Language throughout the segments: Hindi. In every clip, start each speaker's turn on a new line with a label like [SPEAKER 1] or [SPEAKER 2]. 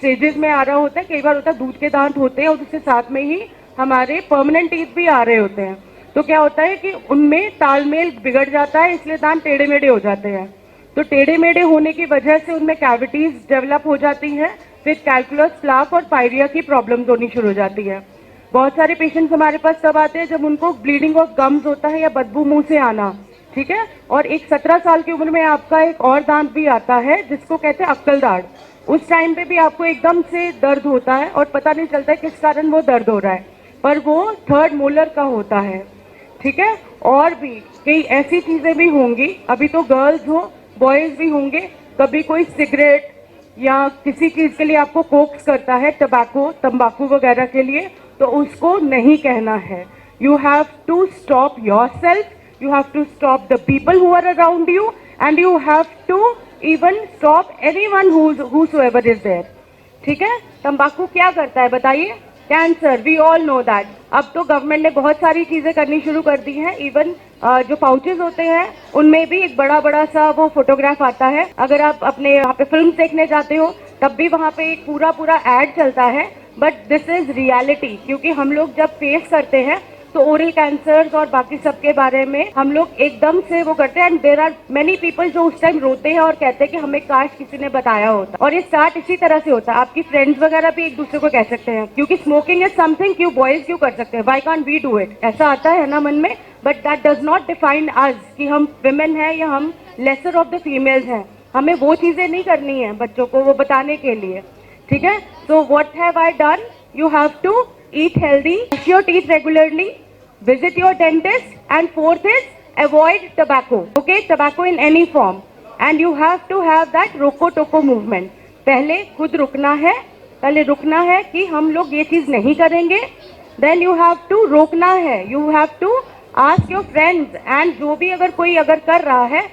[SPEAKER 1] स्टेजेस में आ रहा होता है, कई बार होता है दूध के दांत होते हैं और उसके साथ में ही हमारे परमानेंट टीथ भी आ रहे होते हैं। तो क्या होता है कि उनमें तालमेल बिगड़ जाता है, इसलिए दांत टेढ़े मेढ़े हो जाते हैं। तो टेढ़े मेढ़े होने की वजह से उनमें कैविटीज डेवलप हो जाती हैं, फिर कैल्कुलस, प्लाक और पायरिया की प्रॉब्लम्स होनी शुरू हो जाती है। बहुत सारे पेशेंट्स हमारे पास तब आते हैं जब उनको ब्लीडिंग ऑफ गम्स होता है या बदबू मुंह से आना, ठीक है। और एक 17 साल की उम्र में आपका एक और दांत भी आता है जिसको कहते हैं अक्कल दाढ़। उस टाइम पे भी आपको एकदम से दर्द होता है और पता नहीं चलता है किस कारण वो दर्द हो रहा है, पर वो थर्ड मोलर का होता है, ठीक है। और भी कई ऐसी चीजें भी होंगी, अभी तो गर्ल्स हो बॉयज भी होंगे, कभी कोई सिगरेट या किसी चीज के लिए आपको कोक्स करता है, तंबाकू वगैरह के लिए, तो उसको नहीं कहना है। You have to stop yourself, you have to stop the people who are around you, and you have to even stop anyone whosoever is there, ठीक है। तंबाकू क्या करता है बताइए? Cancer, we all know that. अब तो गवर्नमेंट ने बहुत सारी चीजें करनी शुरू कर दी हैं, इवन जो पाउचेस होते हैं उनमें भी एक बड़ा बड़ा सा वो फोटोग्राफ आता है। अगर आप अपने यहाँ पे फिल्म देखने जाते हो तब भी वहाँ पे एक पूरा पूरा एड चलता है, बट दिस इज रियलिटी, क्योंकि हम लोग जब फेस करते हैं तो ओरल कैंसर्स और बाकी सब के बारे में हम लोग एकदम से वो करते हैं, and there are many people जो उस टाइम रोते हैं और कहते हैं कि हमें काश किसी ने बताया होता। और ये स्टार्ट इसी तरह से होता है, आपकी फ्रेंड्स वगैरह भी एक दूसरे को कह सकते हैं, क्योंकि स्मोकिंग इज समथिंग क्यों बॉयज क्यों कर सकते हैं, why can't we do it, ऐसा आता है ना मन में। But that does not define us कि हम विमेन हैं या हम लेसर ऑफ द फीमेल्स हैं। हमें वो चीजें नहीं करनी है बच्चों को वो बताने के लिए, ठीक है। So what have I done, you have to eat healthy, brush your teeth regularly, visit your dentist, and fourth is avoid tobacco, okay, tobacco in any form, and you have to have that roko toko movement। पहले खुद रुकना है, पहले रुकना है कि हम लोग ये चीज नहीं करेंगे, then you have to रोकना है, you have to ask your friends, and जो भी अगर कोई अगर कर रहा है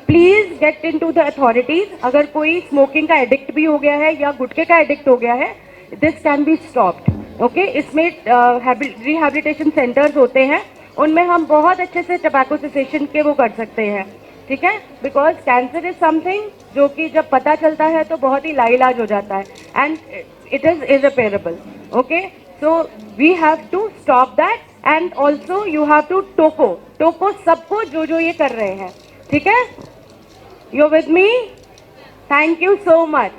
[SPEAKER 1] please get into the authorities. अगर कोई स्मोकिंग का एडिक्ट भी हो गया है या गुटखे का एडिक्ट हो गया है, this can be stopped, okay. इसमें रिहैबिलिटेशन सेंटर्स होते हैं, उनमें हम बहुत अच्छे से टबैको सेसेशन के वो कर सकते हैं, ठीक है। बिकॉज कैंसर इज समथिंग जो कि जब पता चलता है तो बहुत ही लाइलाज हो जाता है, and it is irreparable, okay. So we have to stop that, and also you have to टोको सबको जो ये कर रहे हैं, ठीक है। You with me? Thank you so much.